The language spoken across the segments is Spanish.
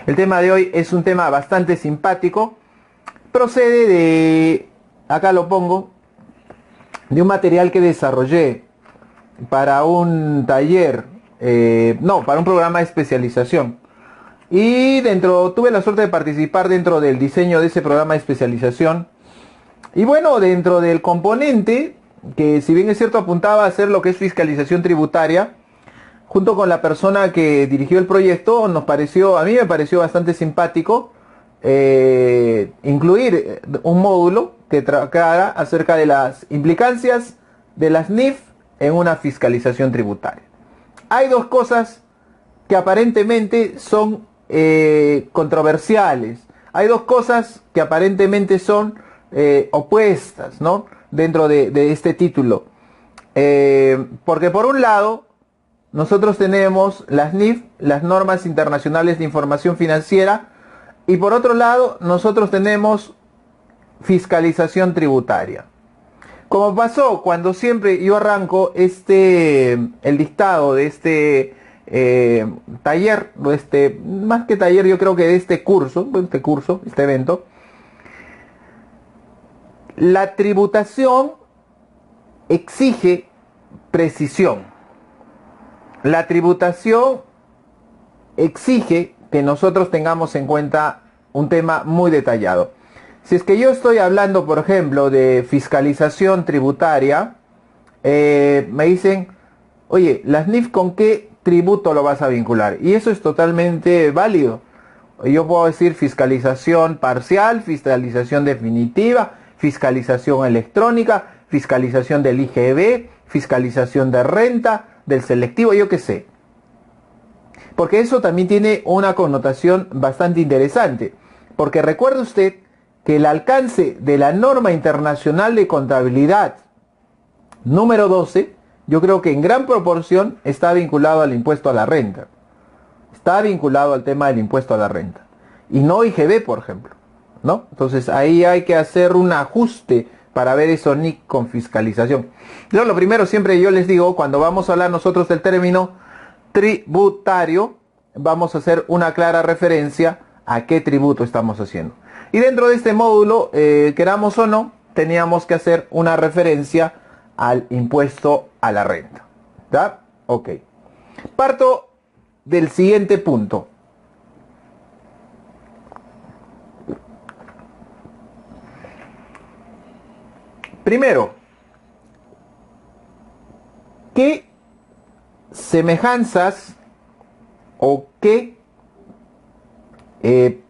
El tema de hoy es un tema bastante simpático. Procede de, acá lo pongo, de un material que desarrollé para un taller, para un programa de especialización. Y tuve la suerte de participar dentro del diseño de ese programa de especialización. Y bueno, dentro del componente, que si bien es cierto apuntaba a hacer lo que es fiscalización tributaria, junto con la persona que dirigió el proyecto, a mí me pareció bastante simpático incluir un módulo que trata acerca de las implicancias de las NIF en una fiscalización tributaria. Hay dos cosas que aparentemente son controversiales. Hay dos cosas que aparentemente son opuestas, ¿no? Dentro de este título. Porque por un lado, nosotros tenemos las NIF, las normas internacionales de información financiera, y por otro lado, nosotros tenemos fiscalización tributaria. Como pasó cuando siempre yo arranco el dictado de este taller, más que taller, yo creo que de este evento, la tributación exige precisión. La tributación exige que nosotros tengamos en cuenta un tema muy detallado. Si es que yo estoy hablando, por ejemplo, de fiscalización tributaria, me dicen, oye, las NIF, ¿con qué tributo lo vas a vincular? Y eso es totalmente válido. Yo puedo decir fiscalización parcial, fiscalización definitiva, fiscalización electrónica, fiscalización del IGB, fiscalización de renta, del selectivo, yo qué sé. Porque eso también tiene una connotación bastante interesante. Porque recuerde usted que el alcance de la norma internacional de contabilidad número 12, yo creo que en gran proporción está vinculado al impuesto a la renta. Está vinculado al tema del impuesto a la renta. Y no IGB, por ejemplo, ¿no? Entonces ahí hay que hacer un ajuste para ver eso NIC con fiscalización. Lo primero, siempre yo les digo, cuando vamos a hablar nosotros del término tributario, vamos a hacer una clara referencia a qué tributo estamos haciendo. Y dentro de este módulo, queramos o no, teníamos que hacer una referencia al impuesto a la renta. ¿Ya? Ok. Parto del siguiente punto. Primero, ¿qué semejanzas o qué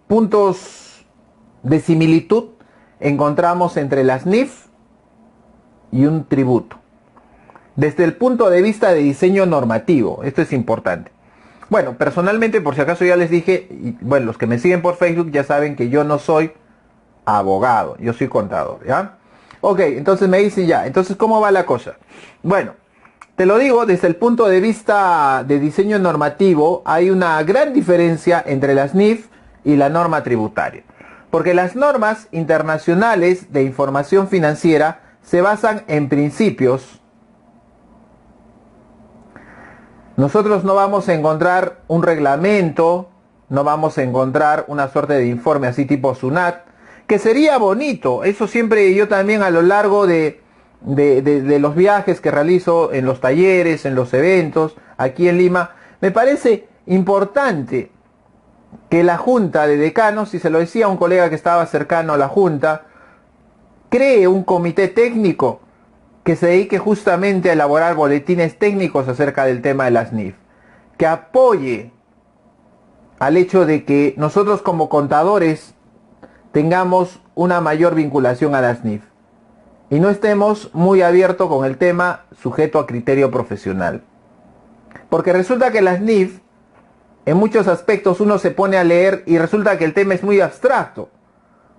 puntos de similitud encontramos entre las NIF y un tributo? Desde el punto de vista de diseño normativo, esto es importante. Bueno, personalmente, por si acaso ya les dije, y bueno, los que me siguen por Facebook ya saben que yo no soy abogado, yo soy contador, ¿ya? Ok, entonces me dicen ya, entonces ¿cómo va la cosa? Bueno, te lo digo, desde el punto de vista de diseño normativo, hay una gran diferencia entre las NIF y la norma tributaria. Porque las normas internacionales de información financiera se basan en principios. Nosotros no vamos a encontrar un reglamento, no vamos a encontrar una suerte de informe así tipo SUNAT, que sería bonito. Eso siempre yo también a lo largo de los viajes que realizo en los talleres, en los eventos, aquí en Lima, me parece importante que la Junta de Decanos, y se lo decía a un colega que estaba cercano a la Junta, cree un comité técnico que se dedique justamente a elaborar boletines técnicos acerca del tema de las NIF, que apoye al hecho de que nosotros como contadores tengamos una mayor vinculación a las NIF y no estemos muy abiertos con el tema sujeto a criterio profesional. Porque resulta que las NIF, en muchos aspectos uno se pone a leer y resulta que el tema es muy abstracto.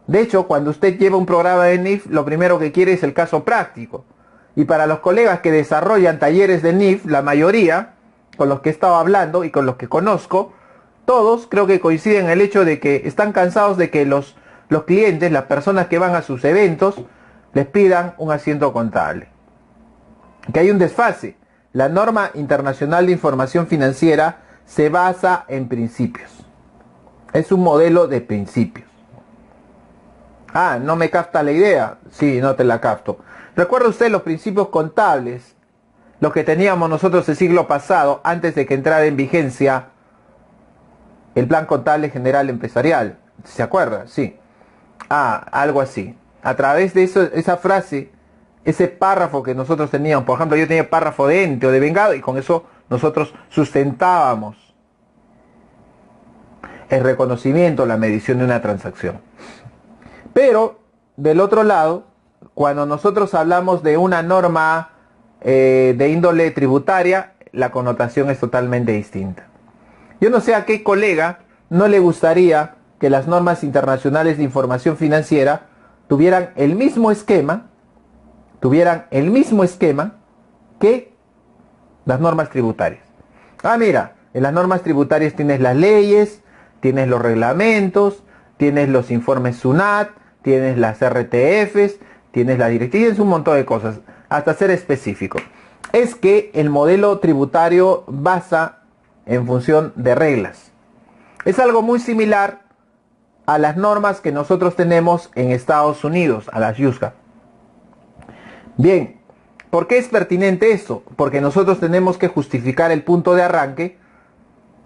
De hecho, cuando usted lleva un programa de NIF, lo primero que quiere es el caso práctico. Y para los colegas que desarrollan talleres de NIF, la mayoría, con los que he estado hablando y con los que conozco, todos creo que coinciden en el hecho de que están cansados de que los clientes, las personas que van a sus eventos, les pidan un asiento contable. Que hay un desfase. La norma internacional de información financiera se basa en principios. Es un modelo de principios. Ah, ¿no me capta la idea? Sí, no te la capto. ¿Recuerda usted los principios contables? Los que teníamos nosotros el siglo pasado, antes de que entrara en vigencia el Plan Contable General Empresarial. ¿Se acuerda? Sí. Ah, algo así. A través de eso, esa frase, ese párrafo que nosotros teníamos, por ejemplo, yo tenía párrafo de ente o de vengado y con eso nosotros sustentábamos el reconocimiento, la medición de una transacción. Pero, del otro lado, cuando nosotros hablamos de una norma de índole tributaria, la connotación es totalmente distinta. Yo no sé a qué colega no le gustaría que las normas internacionales de información financiera tuvieran el mismo esquema que las normas tributarias. Ah, mira, en las normas tributarias tienes las leyes, tienes los reglamentos, tienes los informes SUNAT, tienes las RTFs, tienes la directiva, tienes un montón de cosas, hasta ser específico. Es que el modelo tributario basa en función de reglas. Es algo muy similar a las normas que nosotros tenemos en Estados Unidos, a las USCA. Bien, ¿por qué es pertinente esto? Porque nosotros tenemos que justificar el punto de arranque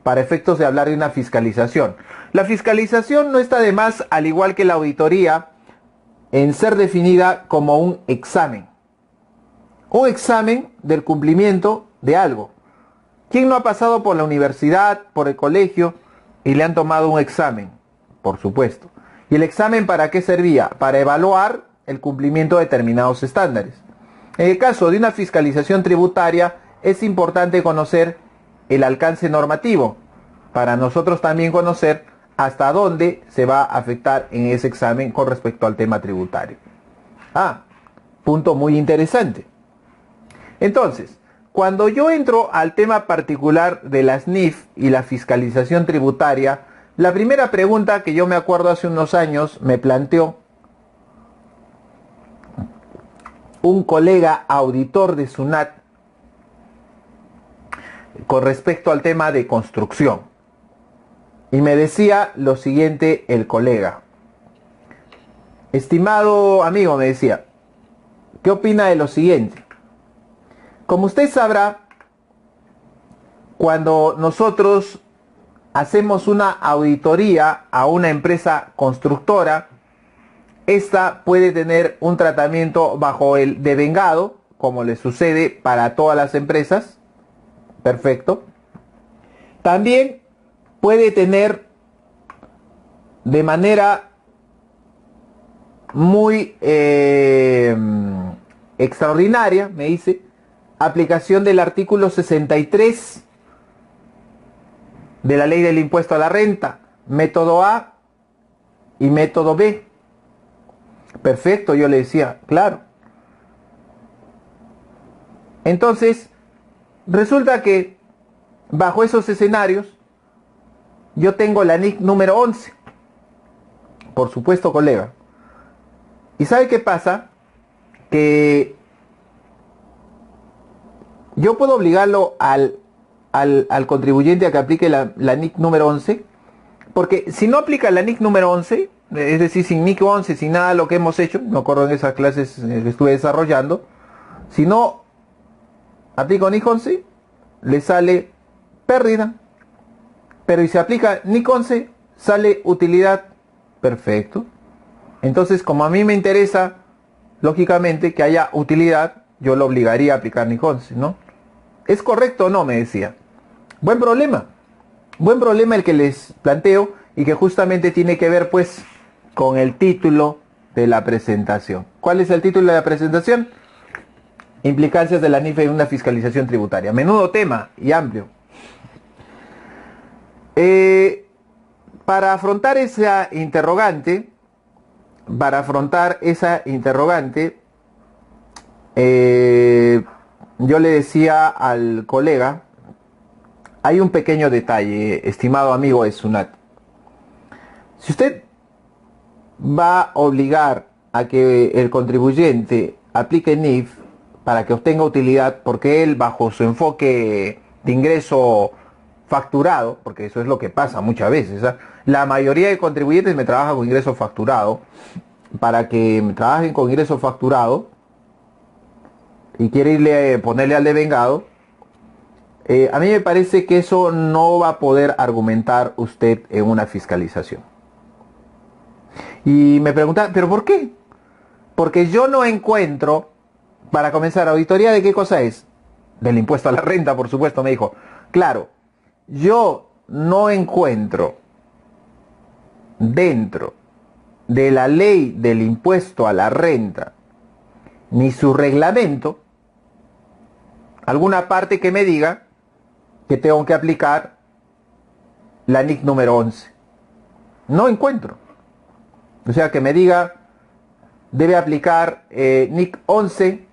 para efectos de hablar de una fiscalización. La fiscalización no está de más, al igual que la auditoría, en ser definida como un examen. Un examen del cumplimiento de algo. ¿Quién no ha pasado por la universidad, por el colegio y le han tomado un examen? Por supuesto. ¿Y el examen para qué servía? Para evaluar el cumplimiento de determinados estándares. En el caso de una fiscalización tributaria, es importante conocer el alcance normativo, para nosotros también conocer hasta dónde se va a afectar en ese examen con respecto al tema tributario. Ah, punto muy interesante. Entonces, cuando yo entro al tema particular de las NIF y la fiscalización tributaria, la primera pregunta que yo me acuerdo hace unos años me planteó un colega auditor de SUNAT con respecto al tema de construcción. Y me decía lo siguiente el colega. Estimado amigo, me decía, ¿qué opina de lo siguiente? Como usted sabrá, cuando nosotros hacemos una auditoría a una empresa constructora, esta puede tener un tratamiento bajo el devengado, como le sucede para todas las empresas. Perfecto. También puede tener de manera muy extraordinaria, me dice, aplicación del artículo 63 de la ley del impuesto a la renta, método A y método B. Perfecto, yo le decía, claro. Entonces, resulta que bajo esos escenarios yo tengo la NIC número 11. Por supuesto, colega. ¿Y sabe qué pasa? Que yo puedo obligarlo al contribuyente a que aplique la NIC número 11, porque si no aplica la NIC número 11, es decir, sin NIC 11, sin nada de lo que hemos hecho, me acuerdo en esas clases que estuve desarrollando, si no aplica NIC 11, le sale pérdida. Pero si se aplica NIC 11, sale utilidad. Perfecto. Entonces, como a mí me interesa, lógicamente, que haya utilidad, yo lo obligaría a aplicar NIC 11, ¿no? ¿Es correcto o no? Me decía. Buen problema. Buen problema el que les planteo y que justamente tiene que ver, pues, con el título de la presentación. ¿Cuál es el título de la presentación? Implicancias de la NIF en una fiscalización tributaria. Menudo tema y amplio. Para afrontar esa interrogante, yo le decía al colega, hay un pequeño detalle, estimado amigo de SUNAT. Si usted va a obligar a que el contribuyente aplique NIF para que obtenga utilidad, porque él, bajo su enfoque de ingreso facturado, porque eso es lo que pasa muchas veces, ¿ah? La mayoría de contribuyentes me trabajan con ingreso facturado. Para que me trabajen con ingreso facturado y quiere irle ponerle al devengado, a mí me parece que eso no va a poder argumentar usted en una fiscalización. Y me pregunta, ¿pero por qué? Porque yo no encuentro, para comenzar, ¿auditoría de qué cosa es? Del impuesto a la renta, por supuesto, me dijo. Claro, yo no encuentro dentro de la ley del impuesto a la renta ni su reglamento alguna parte que me diga que tengo que aplicar la NIC número 11. No encuentro. O sea, que me diga debe aplicar NIC 11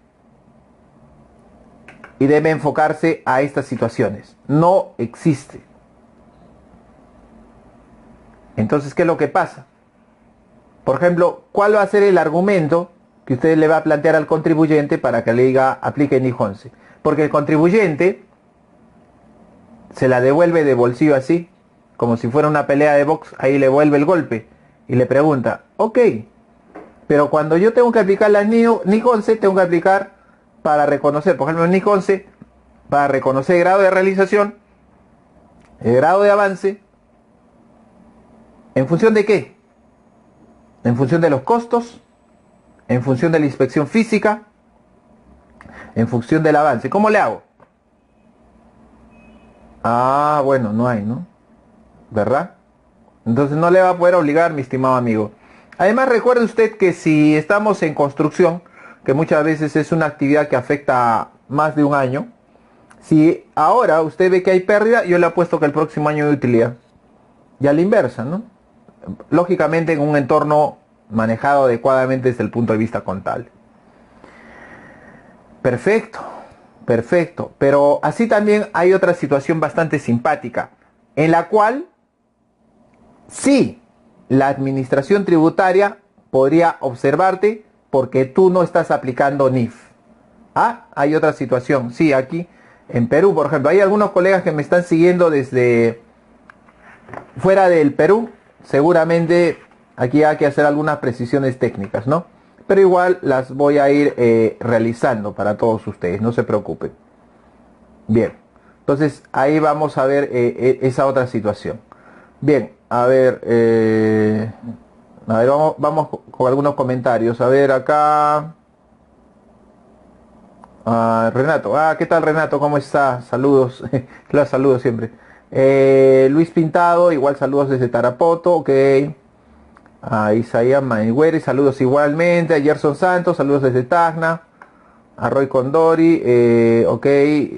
y debe enfocarse a estas situaciones. No existe. Entonces, ¿qué es lo que pasa? Por ejemplo, ¿cuál va a ser el argumento que usted le va a plantear al contribuyente para que le diga aplique NIC 11? Porque el contribuyente se la devuelve de bolsillo así, como si fuera una pelea de box, ahí le vuelve el golpe y le pregunta, ok, pero cuando yo tengo que aplicar la NIC 11, tengo que aplicar para reconocer, por ejemplo, NIC 11, para reconocer grado de realización, el grado de avance, ¿en función de qué? En función de los costos, en función de la inspección física, en función del avance. ¿Cómo le hago? Ah, bueno, no hay, ¿no? ¿Verdad? Entonces no le va a poder obligar, mi estimado amigo. Además, recuerde usted que si estamos en construcción, que muchas veces es una actividad que afecta más de un año, si ahora usted ve que hay pérdida, yo le apuesto que el próximo año hay utilidad. Y a la inversa, ¿no? Lógicamente en un entorno manejado adecuadamente desde el punto de vista contable. Perfecto, perfecto. Pero así también hay otra situación bastante simpática, en la cual sí, la administración tributaria podría observarte porque tú no estás aplicando NIF. Ah, hay otra situación. Sí, aquí en Perú, por ejemplo, hay algunos colegas que me están siguiendo desde fuera del Perú. Seguramente aquí hay que hacer algunas precisiones técnicas, ¿no? Pero igual las voy a ir realizando para todos ustedes, no se preocupen. Bien, entonces ahí vamos a ver esa otra situación. Bien, a ver, vamos con algunos comentarios. A ver, acá... Renato, ¿qué tal Renato? ¿Cómo está? Saludos, los saludos siempre. Luis Pintado, igual saludos desde Tarapoto, ok. A Isaías Maiguere, saludos igualmente. A Gerson Santos, saludos desde Tacna. A Roy Condori, ok.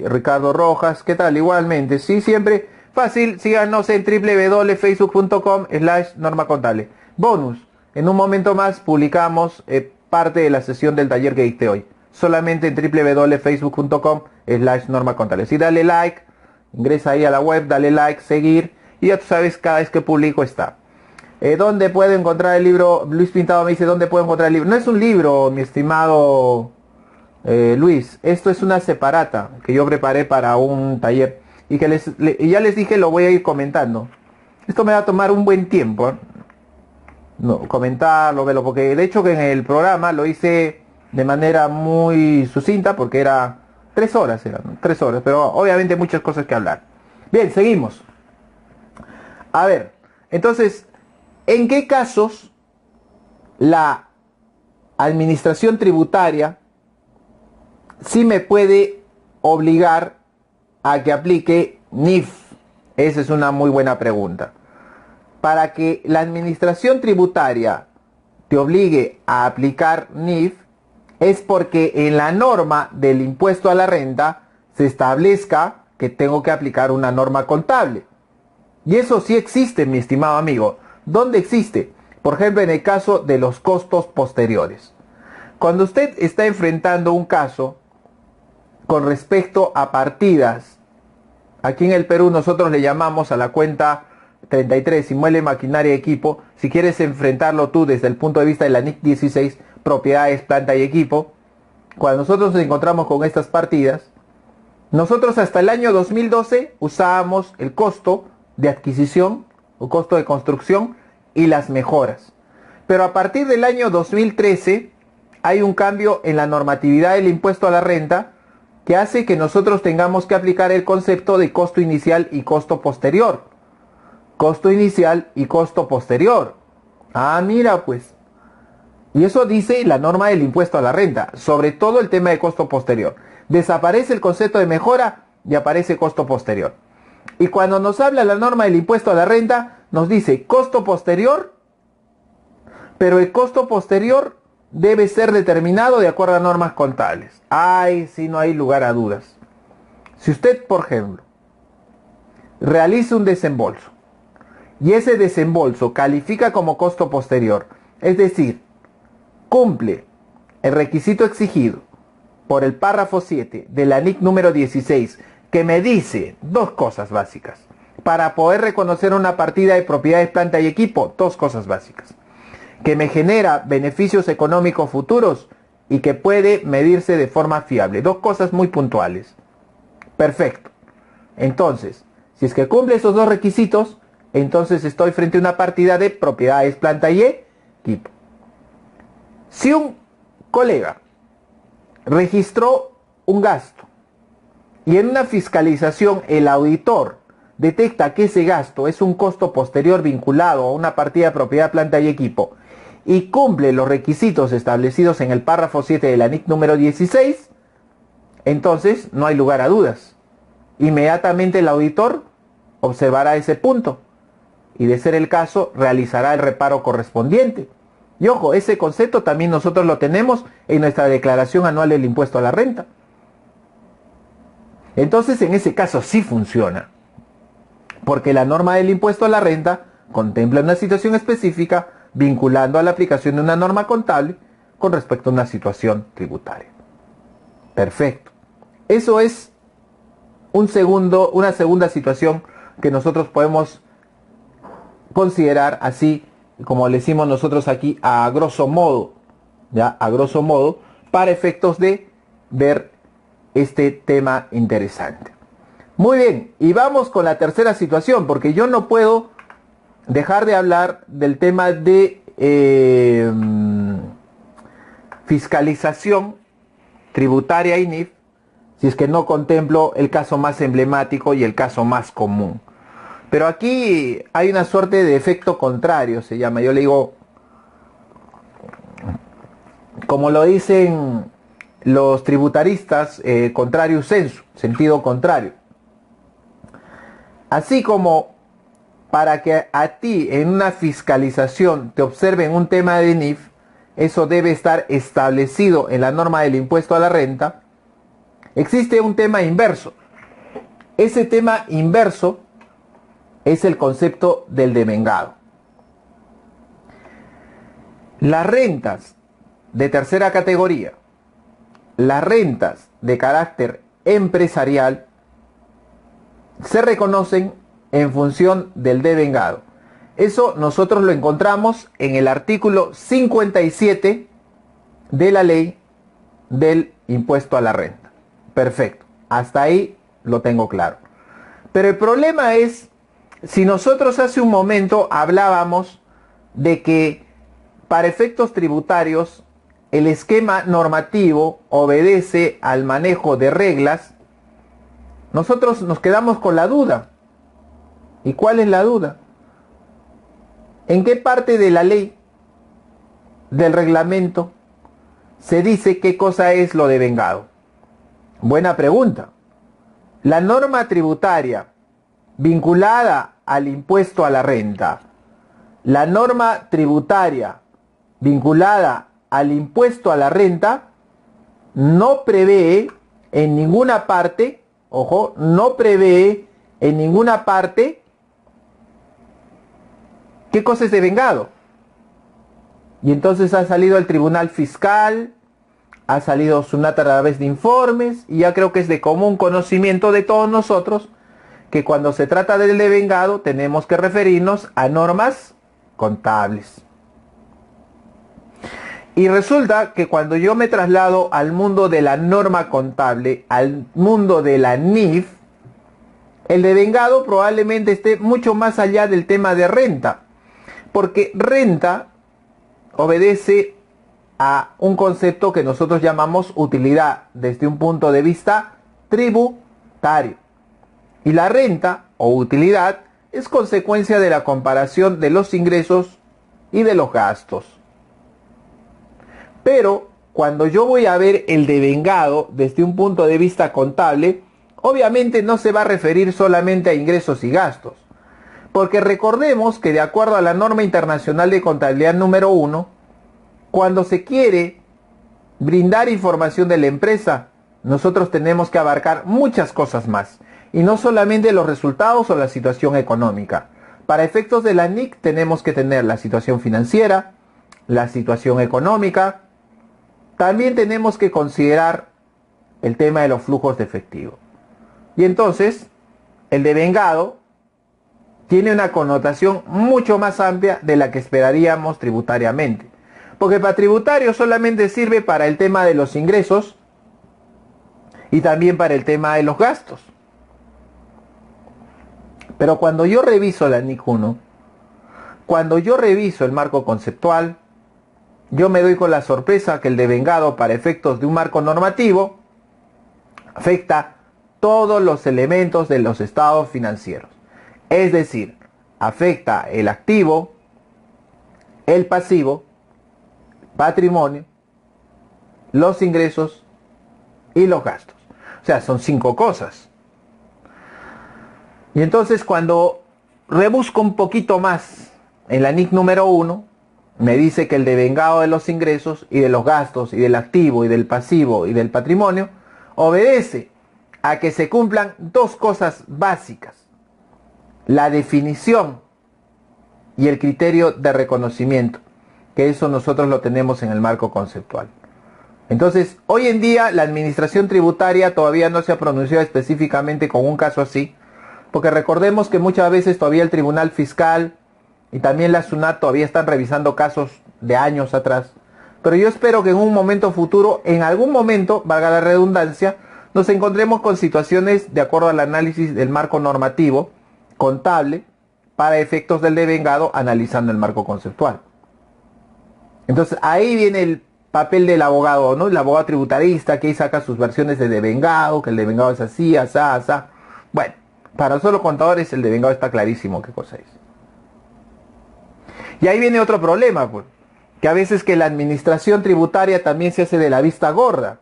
Ricardo Rojas, ¿qué tal? Igualmente, sí, siempre fácil. Síganos en www.facebook.com/norma contable. Bonus, en un momento más publicamos parte de la sesión del taller que dicté hoy. Solamente en www.facebook.com/norma contable. Sí, dale like, ingresa ahí a la web, dale like, seguir, y ya tú sabes, cada vez que publico está. ¿Dónde puedo encontrar el libro? Luis Pintado me dice, ¿dónde puedo encontrar el libro? No es un libro, mi estimado Luis. Esto es una separata que yo preparé para un taller. Y que y ya les dije, lo voy a ir comentando. Esto me va a tomar un buen tiempo, ¿eh? No, comentarlo, verlo, porque de hecho que en el programa lo hice de manera muy sucinta, porque era 3 horas, eran 3 horas, pero obviamente muchas cosas que hablar. Bien, seguimos. A ver, entonces, ¿en qué casos la administración tributaria sí me puede obligar a que aplique NIF? Esa es una muy buena pregunta. Para que la administración tributaria te obligue a aplicar NIF es porque en la norma del impuesto a la renta se establezca que tengo que aplicar una norma contable. Y eso sí existe, mi estimado amigo. ¿Dónde existe? Por ejemplo, en el caso de los costos posteriores. Cuando usted está enfrentando un caso con respecto a partidas, aquí en el Perú nosotros le llamamos a la cuenta 33, inmueble, maquinaria y equipo. Si quieres enfrentarlo tú desde el punto de vista de la NIC 16, propiedades, planta y equipo, cuando nosotros nos encontramos con estas partidas, Nosotros hasta el año 2012 usábamos el costo de adquisición o costo de construcción y las mejoras. Pero a partir del año 2013 hay un cambio en la normatividad del impuesto a la renta que hace que nosotros tengamos que aplicar el concepto de costo inicial y costo posterior. Costo inicial y costo posterior. Ah, mira pues. Y eso dice la norma del impuesto a la renta, sobre todo el tema de costo posterior. Desaparece el concepto de mejora y aparece costo posterior. Y cuando nos habla la norma del impuesto a la renta, nos dice costo posterior, pero el costo posterior debe ser determinado de acuerdo a normas contables. Ay, sí, no hay lugar a dudas. Si usted, por ejemplo, realiza un desembolso y ese desembolso califica como costo posterior, es decir, cumple el requisito exigido por el párrafo 7 de la NIC número 16, que me dice dos cosas básicas. Para poder reconocer una partida de propiedades, planta y equipo, dos cosas básicas. Que me genera beneficios económicos futuros y que puede medirse de forma fiable. Dos cosas muy puntuales. Perfecto. Entonces, si es que cumple esos dos requisitos, entonces estoy frente a una partida de propiedades, planta y equipo. Si un colega registró un gasto y en una fiscalización el auditor detecta que ese gasto es un costo posterior vinculado a una partida de propiedad, planta y equipo y cumple los requisitos establecidos en el párrafo 7 de la NIC número 16, entonces no hay lugar a dudas. Inmediatamente el auditor observará ese punto y, de ser el caso, realizará el reparo correspondiente. Y ojo, ese concepto también nosotros lo tenemos en nuestra declaración anual del impuesto a la renta. Entonces, en ese caso sí funciona, porque la norma del impuesto a la renta contempla una situación específica vinculando a la aplicación de una norma contable con respecto a una situación tributaria. Perfecto. Eso es una segunda situación que nosotros podemos considerar así, como le decimos nosotros aquí, a grosso modo, ¿ya? A grosso modo, para efectos de ver este tema interesante. Muy bien, y vamos con la tercera situación, porque yo no puedo dejar de hablar del tema de fiscalización tributaria INIF, si es que no contemplo el caso más emblemático y el caso más común. Pero aquí hay una suerte de efecto contrario, se llama. Yo le digo, como lo dicen los tributaristas, contrario sensu, sentido contrario. Así como para que a ti en una fiscalización te observen un tema de NIF, eso debe estar establecido en la norma del impuesto a la renta, existe un tema inverso. Ese tema inverso es el concepto del devengado. Las rentas de tercera categoría, las rentas de carácter empresarial, se reconocen en función del devengado. Eso nosotros lo encontramos en el artículo 57 de la ley del impuesto a la renta. Perfecto, hasta ahí lo tengo claro. Pero el problema es, si nosotros hace un momento hablábamos de que para efectos tributarios el esquema normativo obedece al manejo de reglas, nosotros nos quedamos con la duda. ¿Y cuál es la duda? ¿En qué parte de la ley, del reglamento, se dice qué cosa es lo devengado? Buena pregunta. La norma tributaria vinculada al impuesto a la renta, la norma tributaria vinculada al impuesto a la renta, no prevé en ninguna parte, ojo, no prevé en ninguna parte qué cosa es devengado. Y entonces ha salido el Tribunal Fiscal, ha salido SUNAT a través de informes, y ya creo que es de común conocimiento de todos nosotros que cuando se trata del devengado tenemos que referirnos a normas contables. Y resulta que cuando yo me traslado al mundo de la norma contable, al mundo de la NIF, el devengado probablemente esté mucho más allá del tema de renta, porque renta obedece a un concepto que nosotros llamamos utilidad desde un punto de vista tributario. Y la renta o utilidad es consecuencia de la comparación de los ingresos y de los gastos. Pero cuando yo voy a ver el devengado desde un punto de vista contable, obviamente no se va a referir solamente a ingresos y gastos. Porque recordemos que de acuerdo a la norma internacional de contabilidad número 1, cuando se quiere brindar información de la empresa, nosotros tenemos que abarcar muchas cosas más. Y no solamente los resultados o la situación económica. Para efectos de la NIC tenemos que tener la situación financiera, la situación económica. También tenemos que considerar el tema de los flujos de efectivo. Y entonces, el devengado tiene una connotación mucho más amplia de la que esperaríamos tributariamente. Porque para tributario solamente sirve para el tema de los ingresos y también para el tema de los gastos. Pero cuando yo reviso la NIC 1, cuando yo reviso el marco conceptual, yo me doy con la sorpresa que el devengado para efectos de un marco normativo afecta todos los elementos de los estados financieros. Es decir, afecta el activo, el pasivo, patrimonio, los ingresos y los gastos. O sea, son 5 cosas. Y entonces cuando rebusco un poquito más en la NIC número 1, me dice que el devengado de los ingresos y de los gastos y del activo y del pasivo y del patrimonio obedece a que se cumplan 2 cosas básicas: la definición y el criterio de reconocimiento, que eso nosotros lo tenemos en el marco conceptual. Entonces, hoy en día la administración tributaria todavía no se ha pronunciado específicamente con un caso así, porque recordemos que muchas veces todavía el Tribunal Fiscal y también la SUNAT todavía están revisando casos de años atrás. Pero yo espero que en un momento futuro, en algún momento, valga la redundancia, nos encontremos con situaciones de acuerdo al análisis del marco normativo, contable, para efectos del devengado, analizando el marco conceptual. Entonces ahí viene el papel del abogado, ¿no? El abogado tributarista que ahí saca sus versiones de devengado, que el devengado es así, asá, asá. Bueno, para solo contadores el devengado está clarísimo qué cosa es. Y ahí viene otro problema, pues, que a veces que la administración tributaria también se hace de la vista gorda,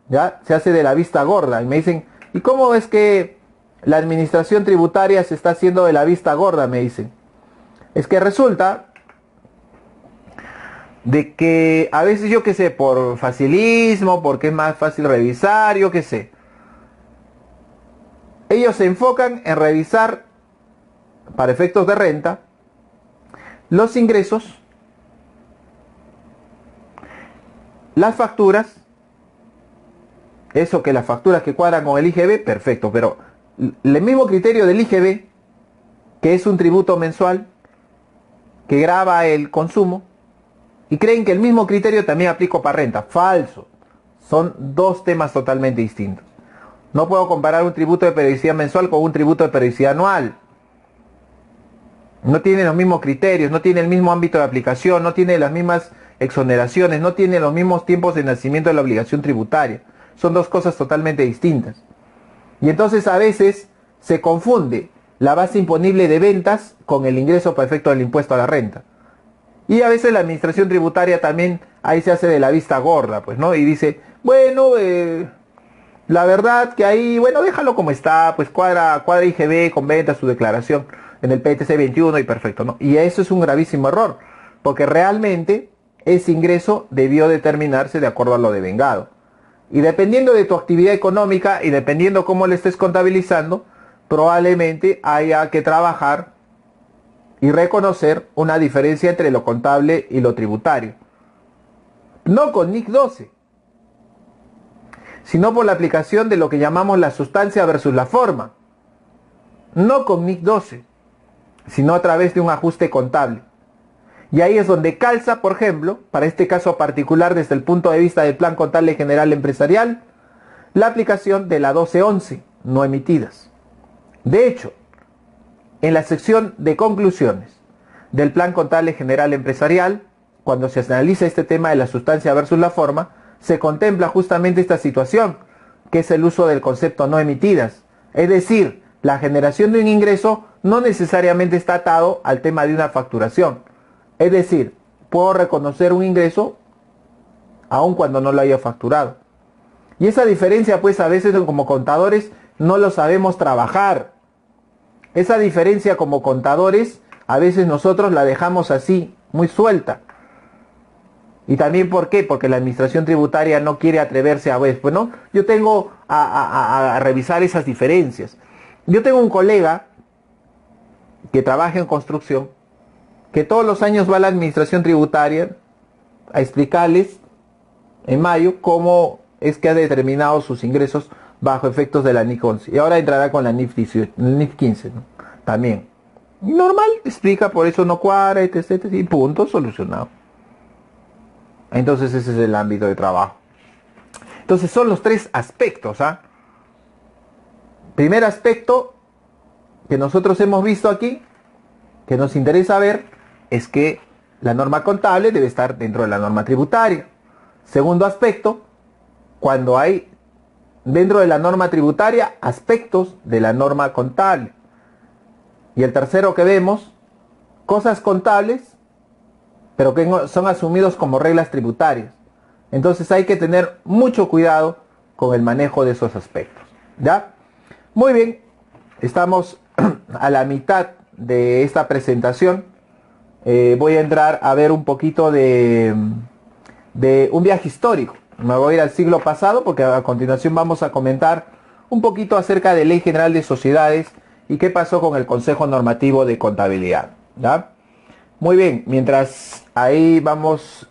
¿ya? Se hace de la vista gorda. Y me dicen, ¿y cómo es que la administración tributaria se está haciendo de la vista gorda? Me dicen. Es que resulta de que a veces, yo qué sé, por facilismo, porque es más fácil revisar, yo qué sé, ellos se enfocan en revisar, para efectos de renta, los ingresos, las facturas, eso que las facturas que cuadran con el IGB, perfecto, pero el mismo criterio del IGB, que es un tributo mensual, que grava el consumo, y creen que el mismo criterio también aplica para renta. Falso. Son 2 temas totalmente distintos. No puedo comparar un tributo de periodicidad mensual con un tributo de periodicidad anual. No tiene los mismos criterios, no tiene el mismo ámbito de aplicación, no tiene las mismas exoneraciones, no tiene los mismos tiempos de nacimiento de la obligación tributaria. Son 2 cosas totalmente distintas. Y entonces a veces se confunde la base imponible de ventas con el ingreso para efecto del impuesto a la renta. Y a veces la administración tributaria también ahí se hace de la vista gorda, pues, ¿no? Y dice, bueno, la verdad que ahí, bueno, déjalo como está, pues cuadra IGB con venta su declaración en el PTC 21 y perfecto, ¿no? Y eso es un gravísimo error, porque realmente ese ingreso debió determinarse de acuerdo a lo devengado. Y dependiendo de tu actividad económica y dependiendo cómo le estés contabilizando, probablemente haya que trabajar y reconocer una diferencia entre lo contable y lo tributario. No con NIC 12, sino por la aplicación de lo que llamamos la sustancia versus la forma. No con NIC 12, sino a través de un ajuste contable. Y ahí es donde calza, por ejemplo, para este caso particular desde el punto de vista del Plan Contable General Empresarial, la aplicación de la 1211, no emitidas. De hecho, en la sección de conclusiones del Plan Contable General Empresarial, cuando se analiza este tema de la sustancia versus la forma, se contempla justamente esta situación, que es el uso del concepto no emitidas. Es decir, la generación de un ingreso no necesariamente está atado al tema de una facturación. Es decir, puedo reconocer un ingreso aun cuando no lo haya facturado. Y esa diferencia, pues a veces como contadores no lo sabemos trabajar. Esa diferencia como contadores, a veces nosotros la dejamos así, muy suelta. Y también, ¿por qué? Porque la administración tributaria no quiere atreverse a ver, pues no, yo tengo a revisar esas diferencias. Yo tengo un colega que trabaja en construcción, que todos los años va a la administración tributaria a explicarles en mayo cómo es que ha determinado sus ingresos bajo efectos de la NIF 11. Y ahora entrará con la NIF 18, NIF 15, ¿no? También. Y normal, explica, por eso no cuadra, etc, y punto, solucionado. Entonces ese es el ámbito de trabajo. Entonces son los tres aspectos, ¿ah? Primer aspecto que nosotros hemos visto aquí, que nos interesa ver, es que la norma contable debe estar dentro de la norma tributaria. Segundo aspecto, cuando hay dentro de la norma tributaria aspectos de la norma contable. Y el tercero que vemos, cosas contables, pero que son asumidos como reglas tributarias. Entonces hay que tener mucho cuidado con el manejo de esos aspectos. ¿Ya? Muy bien, estamos a la mitad de esta presentación. Voy a entrar a ver un poquito de un viaje histórico. Me voy a ir al siglo pasado porque a continuación vamos a comentar un poquito acerca de Ley General de Sociedades y qué pasó con el Consejo Normativo de Contabilidad. ¿Ya? Muy bien, mientras ahí vamos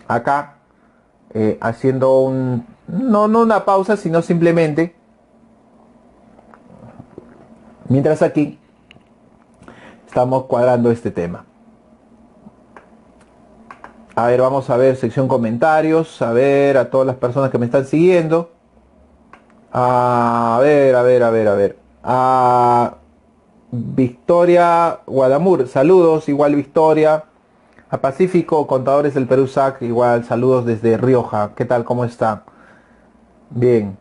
acá haciendo no una pausa, sino simplemente mientras aquí estamos cuadrando este tema. A ver, vamos a ver sección comentarios, a ver a todas las personas que me están siguiendo. A ver. Victoria Guadamur, saludos, igual Victoria. A Pacífico, Contadores del Perú SAC, igual saludos desde Rioja. ¿Qué tal? ¿Cómo está? Bien.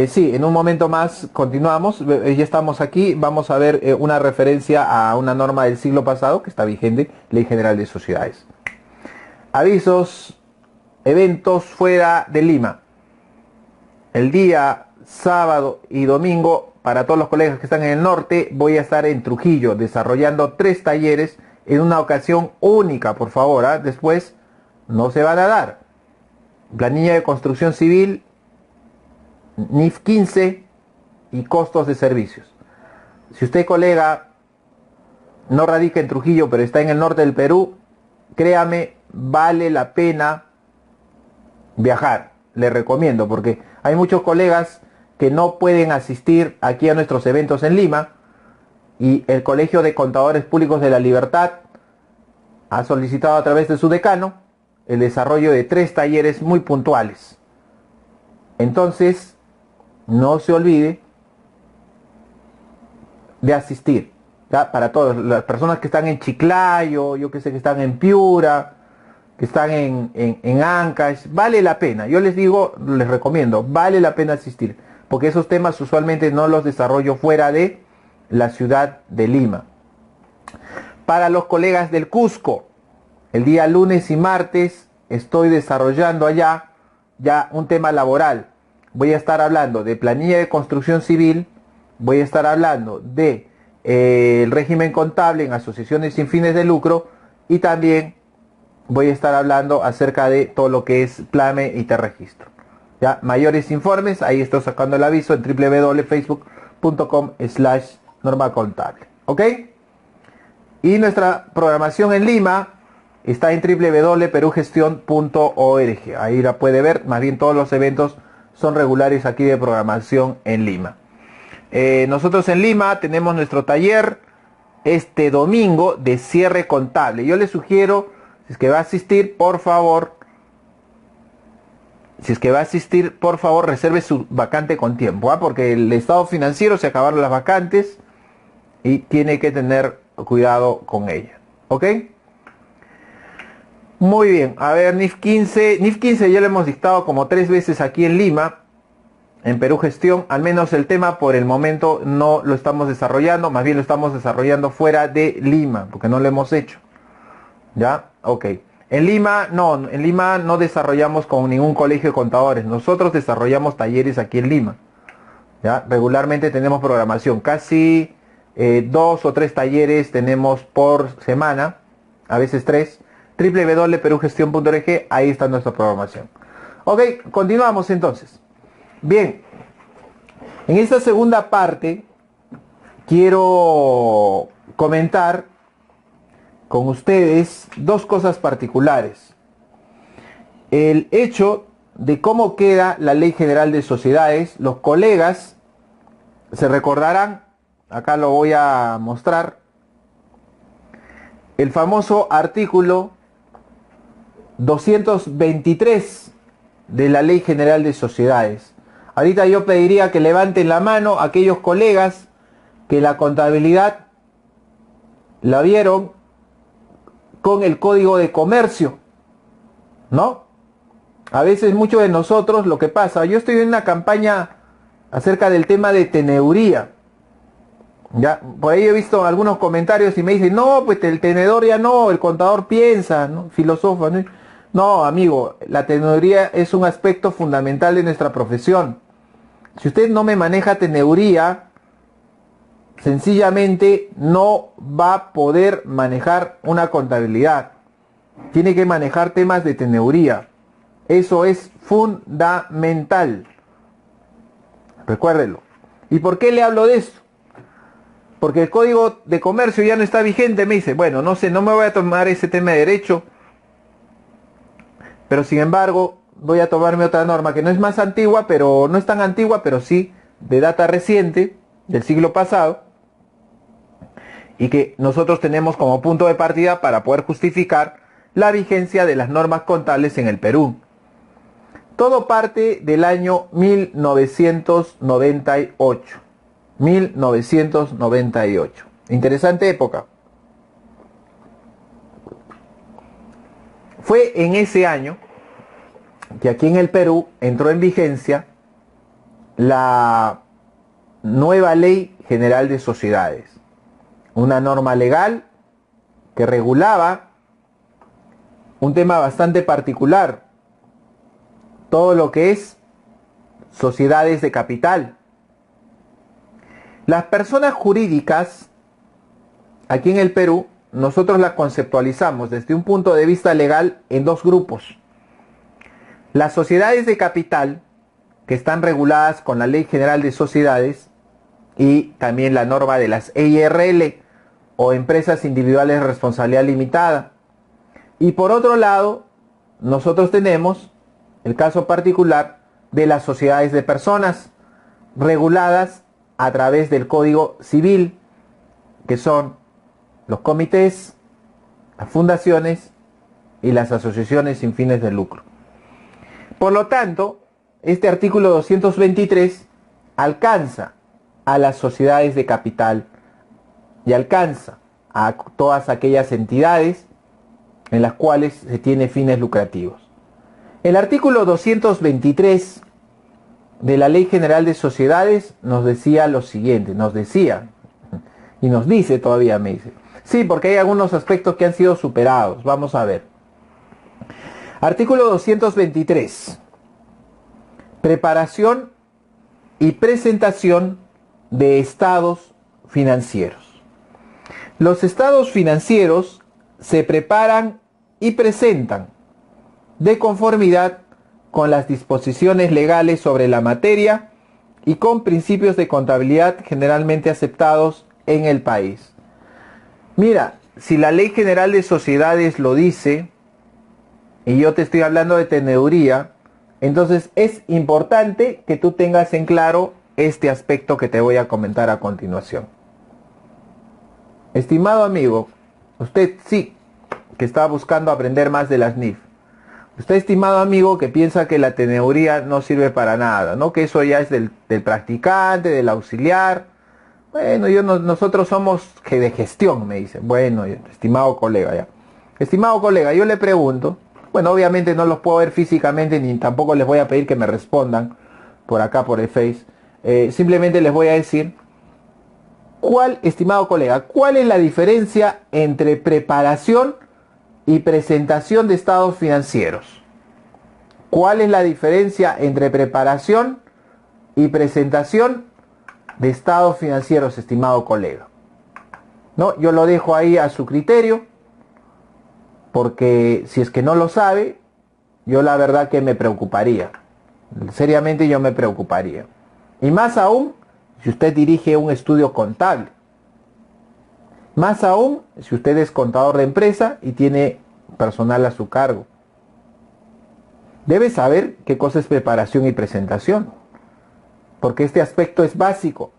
Sí, en un momento más continuamos, ya estamos aquí, vamos a ver una referencia a una norma del siglo pasado que está vigente, Ley General de Sociedades. Avisos, eventos fuera de Lima. El día sábado y domingo, para todos los colegas que están en el norte, voy a estar en Trujillo desarrollando 3 talleres en una ocasión única, por favor, ¿eh? Después no se van a dar. Planilla de construcción civil, NIF 15 y costos de servicios. Si usted, colega, no radica en Trujillo, pero está en el norte del Perú, créame, vale la pena viajar. Le recomiendo, porque hay muchos colegas que no pueden asistir aquí a nuestros eventos en Lima, y el Colegio de Contadores Públicos de la Libertad ha solicitado a través de su decano el desarrollo de 3 talleres muy puntuales. Entonces, no se olvide de asistir, ¿ya? Para todas las personas que están en Chiclayo, yo que sé, que están en Piura, que están en Ancash, vale la pena. Yo les digo, les recomiendo, vale la pena asistir, porque esos temas usualmente no los desarrollo fuera de la ciudad de Lima. Para los colegas del Cusco, el día lunes y martes estoy desarrollando allá ya un tema laboral. Voy a estar hablando de planilla de construcción civil, voy a estar hablando de el régimen contable en asociaciones sin fines de lucro, y también voy a estar hablando acerca de todo lo que es plame y te registro. Ya, mayores informes, ahí estoy sacando el aviso en www.facebook.com/normacontable. ¿Ok? Y nuestra programación en Lima está en www.perugestion.org. Ahí la puede ver, más bien todos los eventos son regulares aquí de programación en Lima. Nosotros en Lima tenemos nuestro taller este domingo de cierre contable. Yo le sugiero, si es que va a asistir, por favor, reserve su vacante con tiempo, ¿ah? Porque el estado financiero se acabaron las vacantes y tiene que tener cuidado con ella. ¿Ok? Muy bien. A ver, NIF 15. NIF 15 ya lo hemos dictado como 3 veces aquí en Lima, en Perú Gestión. Al menos el tema por el momento no lo estamos desarrollando, más bien lo estamos desarrollando fuera de Lima, porque no lo hemos hecho. ¿Ya? Ok. En Lima no desarrollamos con ningún colegio de contadores. Nosotros desarrollamos talleres aquí en Lima. ¿Ya? Regularmente tenemos programación. Casi 2 o 3 talleres tenemos por semana. A veces 3. www.perugestión.org. Ahí está nuestra programación. Ok, continuamos entonces. Bien. En esta segunda parte quiero comentar con ustedes 2 cosas particulares. El hecho de cómo queda la Ley General de Sociedades. Los colegas se recordarán, acá lo voy a mostrar, el famoso artículo 223 de la Ley General de Sociedades. Ahorita yo pediría que levanten la mano aquellos colegas que la contabilidad la vieron con el Código de Comercio, ¿no? A veces muchos de nosotros, lo que pasa, yo estoy en una campaña acerca del tema de teneuría. Ya, por ahí he visto algunos comentarios y me dicen, no, pues el tenedor ya no, el contador piensa, ¿no? Filosofa, ¿no? No, amigo, la teneuría es un aspecto fundamental de nuestra profesión. Si usted no me maneja teneuría, sencillamente no va a poder manejar una contabilidad. Tiene que manejar temas de teneuría. Eso es fundamental. Recuérdelo. ¿Y por qué le hablo de esto? Porque el Código de Comercio ya no está vigente. Me dice, bueno, no sé, no me voy a tomar ese tema de derecho, pero sin embargo voy a tomarme otra norma que no es más antigua, pero no es tan antigua, pero sí de data reciente, del siglo pasado, y que nosotros tenemos como punto de partida para poder justificar la vigencia de las normas contables en el Perú. Todo parte del año 1998. 1998. Interesante época. Fue en ese año que aquí en el Perú entró en vigencia la nueva Ley General de Sociedades. Una norma legal que regulaba un tema bastante particular. Todo lo que es sociedades de capital. Las personas jurídicas, aquí en el Perú, nosotros las conceptualizamos desde un punto de vista legal en 2 grupos. Las sociedades de capital, que están reguladas con la Ley General de Sociedades y también la norma de las EIRL o Empresas Individuales de Responsabilidad Limitada. Y por otro lado, nosotros tenemos el caso particular de las sociedades de personas reguladas a través del Código Civil, que son los comités, las fundaciones y las asociaciones sin fines de lucro. Por lo tanto, este artículo 223 alcanza a las sociedades de capital y alcanza a todas aquellas entidades en las cuales se tiene fines lucrativos. El artículo 223 de la Ley General de Sociedades nos decía lo siguiente, nos decía, y nos dice todavía, me dice. Sí, porque hay algunos aspectos que han sido superados. Vamos a ver. Artículo 223. Preparación y presentación de estados financieros. Los estados financieros se preparan y presentan de conformidad con las disposiciones legales sobre la materia y con principios de contabilidad generalmente aceptados en el país. Mira, si la Ley General de Sociedades lo dice, y yo te estoy hablando de teneuría, entonces es importante que tú tengas en claro este aspecto que te voy a comentar a continuación. Estimado amigo, usted sí que está buscando aprender más de las NIF. Usted, estimado amigo, que piensa que la teneduría no sirve para nada, ¿no? Que eso ya es del practicante, del auxiliar. Bueno, nosotros somos que de gestión, me dice. Bueno, estimado colega, ya. Estimado colega, yo le pregunto, bueno, obviamente no los puedo ver físicamente, ni tampoco les voy a pedir que me respondan por acá, por el Face. Simplemente les voy a decir, estimado colega, ¿cuál es la diferencia entre preparación y presentación de estados financieros? ¿Cuál es la diferencia entre preparación y presentación de estados financieros, estimado colega? No, yo lo dejo ahí a su criterio, porque si es que no lo sabe, yo la verdad que me preocuparía. Seriamente yo me preocuparía. Y más aún si usted dirige un estudio contable. Más aún si usted es contador de empresa y tiene personal a su cargo. Debe saber qué cosa es preparación y presentación, porque este aspecto es básico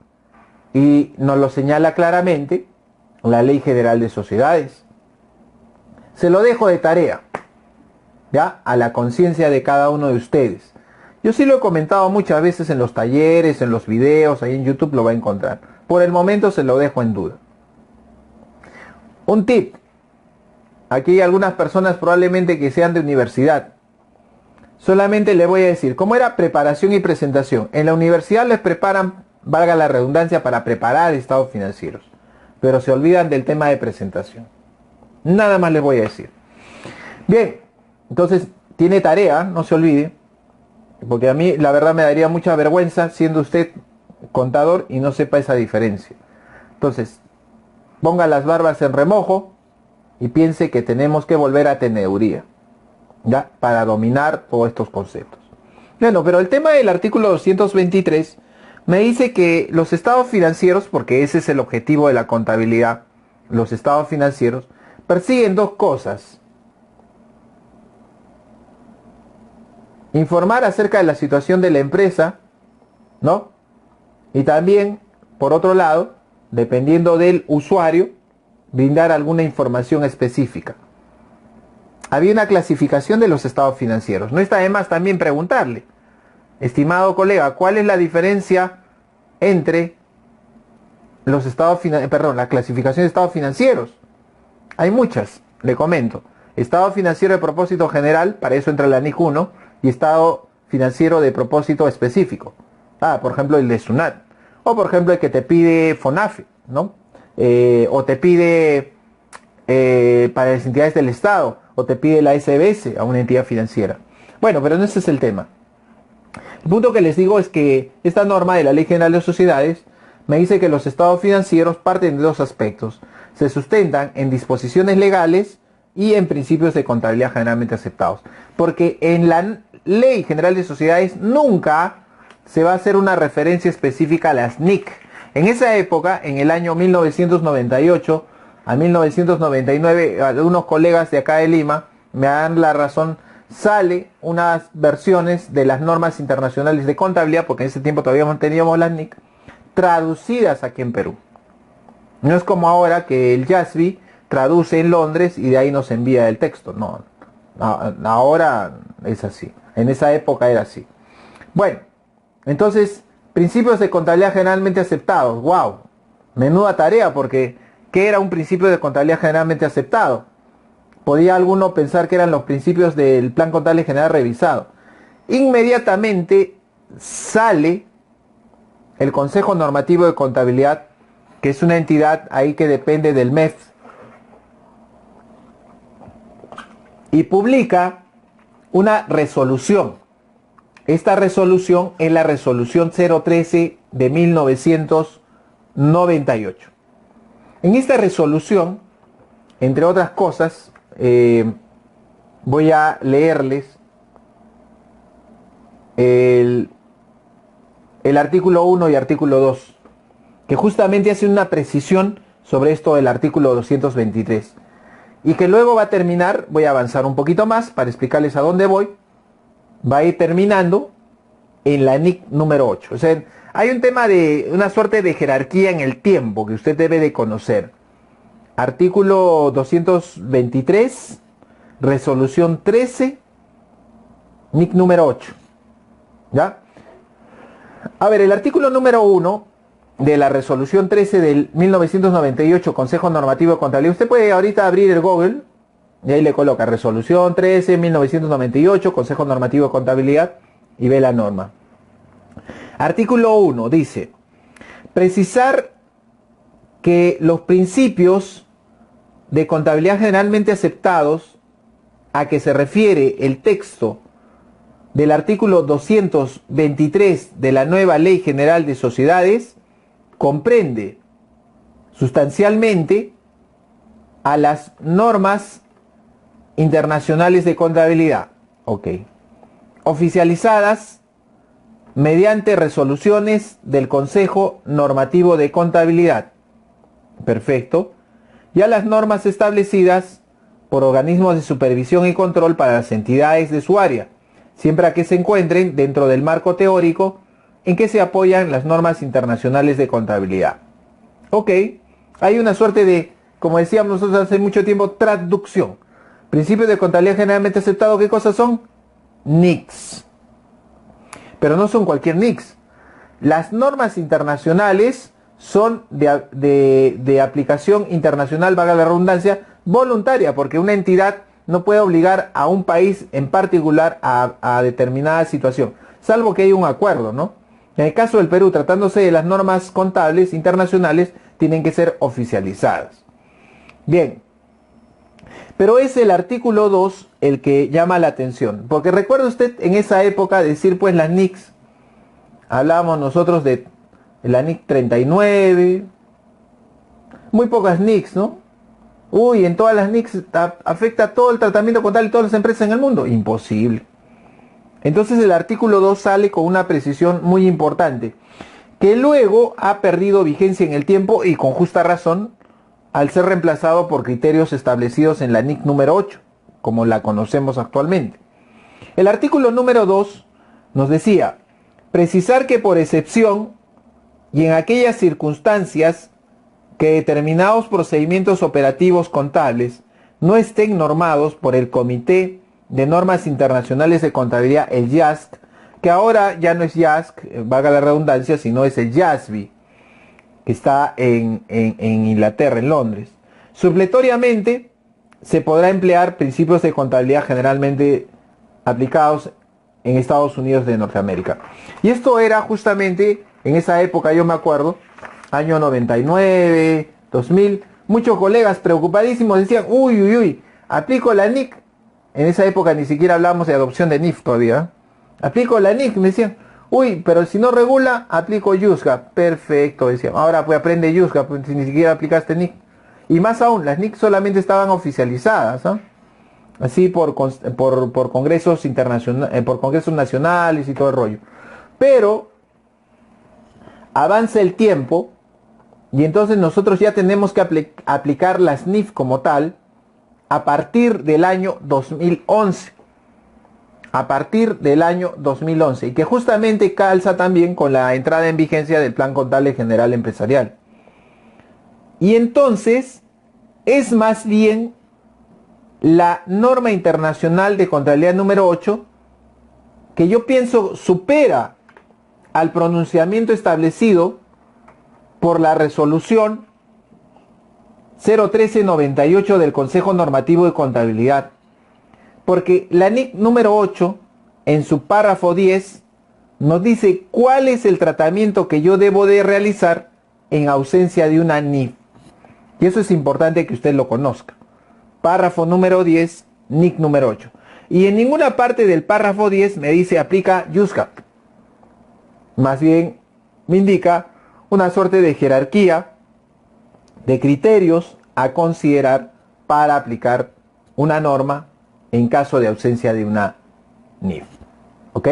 y nos lo señala claramente la Ley General de Sociedades. Se lo dejo de tarea, ya, a la conciencia de cada uno de ustedes. Yo sí lo he comentado muchas veces en los talleres, en los videos, ahí en YouTube lo va a encontrar. Por el momento se lo dejo en duda. Un tip. Aquí hay algunas personas probablemente que sean de universidad. Solamente le voy a decir, ¿cómo era preparación y presentación? En la universidad les preparan, valga la redundancia, para preparar estados financieros, pero se olvidan del tema de presentación. Nada más les voy a decir. Bien, entonces tiene tarea, no se olvide, porque a mí la verdad me daría mucha vergüenza siendo usted contador y no sepa esa diferencia. Entonces, ponga las barbas en remojo y piense que tenemos que volver a teneduría, ¿ya? Para dominar todos estos conceptos. Bueno, pero el tema del artículo 223 me dice que los estados financieros, porque ese es el objetivo de la contabilidad, los estados financieros persiguen dos cosas: informar acerca de la situación de la empresa, ¿no? Y también, por otro lado, dependiendo del usuario, brindar alguna información específica. Había una clasificación de los estados financieros. No está de más también preguntarle, estimado colega, ¿cuál es la diferencia entre los estados la clasificación de estados financieros? Hay muchas, le comento. Estado financiero de propósito general, para eso entra la NIC 1, y estado financiero de propósito específico. Por ejemplo, el de SUNAT. O por ejemplo, el que te pide FONAFE, ¿no? O te pide para las entidades del Estado, o te pide la SBS a una entidad financiera. Bueno, pero no ese es el tema. El punto que les digo es que esta norma de la Ley General de Sociedades me dice que los estados financieros parten de dos aspectos. Se sustentan en disposiciones legales y en principios de contabilidad generalmente aceptados. Porque en la Ley General de Sociedades nunca se va a hacer una referencia específica a las NIC. En esa época, en el año 1998 a 1999, algunos colegas de acá de Lima me dan la razón, sale unas versiones de las normas internacionales de contabilidad, porque en ese tiempo todavía no teníamos las NIC, traducidas aquí en Perú. No es como ahora que el YASB traduce en Londres y de ahí nos envía el texto. No, ahora es así. En esa época era así. Bueno, entonces, principios de contabilidad generalmente aceptados. ¡Wow! Menuda tarea, porque ¿qué era un principio de contabilidad generalmente aceptado? Podía alguno pensar que eran los principios del Plan Contable General revisado. Inmediatamente sale el Consejo Normativo de Contabilidad, que es una entidad ahí que depende del MEF, y publica una resolución. Esta resolución es la resolución 013 de 1998. En esta resolución, entre otras cosas, voy a leerles el artículo 1 y artículo 2, que justamente hace una precisión sobre esto del artículo 223. Y que luego va a terminar, voy a avanzar un poquito más para explicarles a dónde voy, va a ir terminando en la NIC número 8. O sea, hay un tema de una suerte de jerarquía en el tiempo que usted debe de conocer. artículo 223, resolución 13, NIC número 8. ¿Ya? A ver, el artículo número 1 de la resolución 13 del 1998, Consejo Normativo de Contabilidad. Usted puede ahorita abrir el Google y ahí le coloca resolución 13, 1998, Consejo Normativo de Contabilidad y ve la norma. Artículo 1 dice, precisar que los principios de contabilidad generalmente aceptados a que se refiere el texto del artículo 223 de la nueva Ley General de Sociedades comprende sustancialmente a las normas internacionales de contabilidad, oficializadas mediante resoluciones del Consejo Normativo de Contabilidad, perfecto, y a las normas establecidas por organismos de supervisión y control para las entidades de su área, siempre a que se encuentren dentro del marco teórico en que se apoyan las normas internacionales de contabilidad. Hay una suerte de, como decíamos nosotros hace mucho tiempo, traducción. Principios de contabilidad generalmente aceptados, ¿qué cosas son? NICs. Pero no son cualquier NICs. Las normas internacionales son de aplicación internacional, valga la redundancia, voluntaria, porque una entidad no puede obligar a un país en particular a determinada situación, salvo que haya un acuerdo, ¿no? En el caso del Perú, tratándose de las normas contables internacionales, tienen que ser oficializadas. Bien, pero es el artículo 2 el que llama la atención, porque recuerda usted en esa época decir pues las NICs, hablábamos nosotros de la NIC 39, muy pocas NICs, ¿no? Uy, en todas las NICs afecta todo el tratamiento contable de todas las empresas en el mundo. Imposible. Entonces el artículo 2 sale con una precisión muy importante, que luego ha perdido vigencia en el tiempo y con justa razón, al ser reemplazado por criterios establecidos en la NIC número 8, como la conocemos actualmente. El artículo número 2 nos decía, precisar que por excepción y en aquellas circunstancias que determinados procedimientos operativos contables no estén normados por el Comité de Normas Internacionales de Contabilidad, el IASC, que ahora ya no es IASC, valga la redundancia, sino es el IASB, que está en Inglaterra, en Londres. Supletoriamente, se podrá emplear principios de contabilidad generalmente aplicados en Estados Unidos de Norteamérica. Y esto era justamente en esa época, yo me acuerdo, año 99, 2000, muchos colegas preocupadísimos decían, uy, aplico la NIC. En esa época ni siquiera hablábamos de adopción de NIF todavía. Aplico la NIC, me decían, uy, pero si no regula, aplico USGAP. Perfecto, decían. Ahora pues aprende USGAP, pues, si ni siquiera aplicaste NIC. Y más aún, las NIC solamente estaban oficializadas, ¿eh? Así por congresos internacionales, por congresos nacionales y todo el rollo. Pero avanza el tiempo y entonces nosotros ya tenemos que aplicar las NIF como tal a partir del año 2011. A partir del año 2011. Y que justamente calza también con la entrada en vigencia del Plan Contable General Empresarial. Y entonces es más bien la norma internacional de contabilidad número 8 que yo pienso supera al pronunciamiento establecido por la resolución 01398 del Consejo Normativo de Contabilidad, porque la NIC número 8 en su párrafo 10 nos dice cuál es el tratamiento que yo debo de realizar en ausencia de una NIF, y eso es importante que usted lo conozca. Párrafo número 10, NIC número 8, y en ninguna parte del párrafo 10 me dice aplica USGAP, más bien me indica una suerte de jerarquía de criterios a considerar para aplicar una norma en caso de ausencia de una NIF. ¿Ok?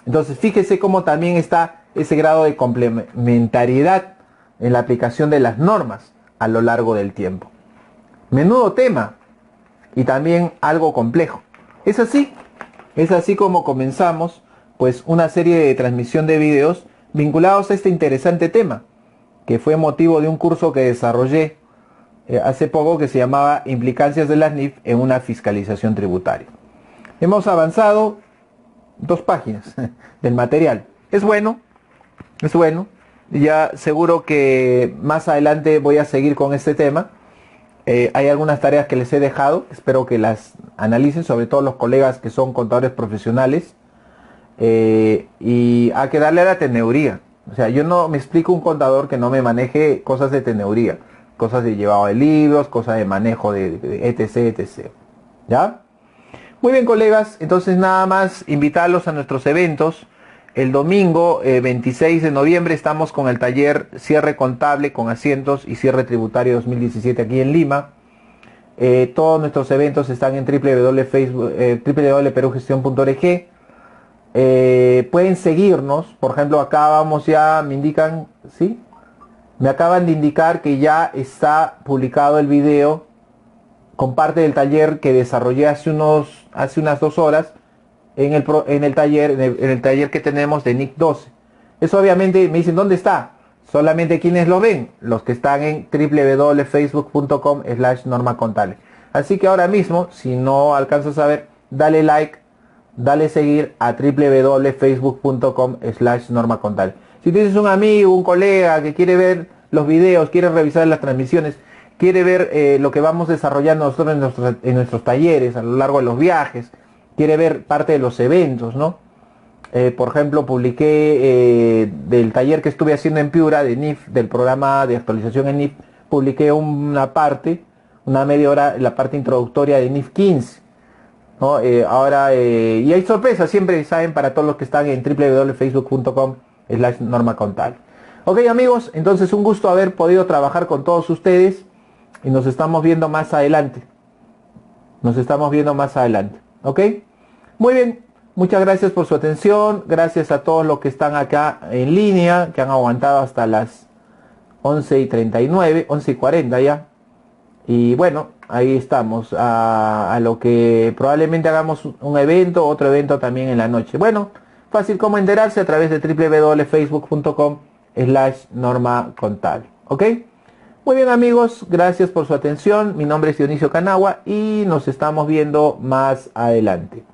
Entonces fíjese cómo también está ese grado de complementariedad en la aplicación de las normas a lo largo del tiempo. Menudo tema y también algo complejo. Es así como comenzamos pues una serie de transmisión de videos vinculados a este interesante tema, que fue motivo de un curso que desarrollé hace poco que se llamaba Implicancias de las NIF en una fiscalización tributaria. Hemos avanzado 2 páginas del material. Es bueno, es bueno. Ya seguro que más adelante voy a seguir con este tema. Hay algunas tareas que les he dejado, espero que las analicen, sobre todo los colegas que son contadores profesionales. Y hay que darle a la teneuría. O sea, yo no me explico un contador que no me maneje cosas de teneuría, cosas de llevado de libros, cosas de manejo de etc, etc. ¿Ya? Muy bien, colegas, entonces nada más invitarlos a nuestros eventos. El domingo 26 de noviembre estamos con el taller Cierre Contable con Asientos y Cierre Tributario 2017 aquí en Lima. Todos nuestros eventos están en www.perugestión.org. Pueden seguirnos, por ejemplo acá vamos ya, me indican, ¿sí? Me acaban de indicar que ya está publicado el video con parte del taller que desarrollé hace unas 2 horas en el taller que tenemos de NIC 12. Eso obviamente me dicen, ¿dónde está? Solamente quienes lo ven, los que están en www.facebook.com/Norma Contable. Así que ahora mismo, si no alcanzas a ver, dale like, dale seguir a www.facebook.com/Norma Contable. Si tienes un amigo, un colega que quiere ver los videos, quiere revisar las transmisiones, quiere ver lo que vamos desarrollando nosotros en nuestros talleres a lo largo de los viajes, quiere ver parte de los eventos, ¿no? Por ejemplo, publiqué del taller que estuve haciendo en Piura, de NIF, del programa de actualización en NIF, publiqué una media hora, la parte introductoria de NIF 15. ¿No? Ahora, y hay sorpresas, siempre saben, para todos los que están en www.facebook.com/Norma Contable. Ok, amigos, entonces un gusto haber podido trabajar con todos ustedes y nos estamos viendo más adelante. ¿Ok? Muy bien, muchas gracias por su atención, gracias a todos los que están acá en línea, que han aguantado hasta las 11:39, 11:40 ya. Y bueno, ahí estamos, a lo que probablemente hagamos un evento, otro evento también en la noche. Bueno, fácil como enterarse a través de www.facebook.com/Norma Contable. ¿Ok? Muy bien, amigos, gracias por su atención. Mi nombre es Dionisio Canagua y nos estamos viendo más adelante.